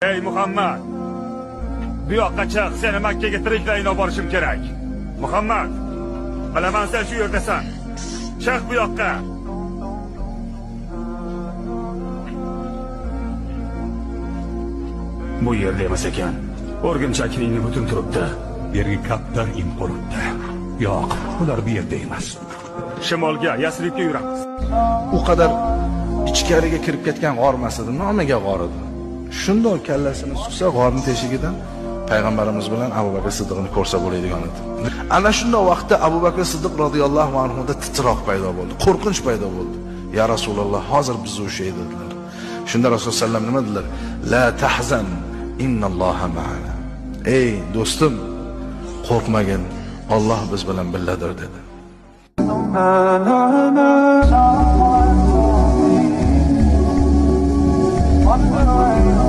Ey Muhammad, bu yoqqa chiq, seni Makkaga tiriklayin olib borishim kerak. Muhammad, bilaman sen shu yerdasan. Chiq bu yoqqa. Bu yerda emas ekan. O'rgimchakning butun turibdi. Yerga kaptar in bo'libdi. Yo'q, ular bu yerda emas. Shimolga, Yasribga yuramiz. U qadar ichkariga kirib ketgan g'or emas edi, nomiga g'or edi. Shundoq kallasini suqsa g'orning teshigidan payg'ambarimiz bilan Abu Bakr Siddiqni ko'rsa bo'ladigan edi. Ana shunday vaqtda Abu Bakr Siddiq radhiyallohu anhu da titroq paydo bo'ldi, qo'rqinch paydo bo'ldi. Ya Rasululloh, hozir bizni o'shay dedilar. Shunda Rasululloh sallam nima dedilar? La tahzan, innalloha ma'ana. Ey do'stim, qo'rqmagin, Alloh biz bilan billadir dedi. On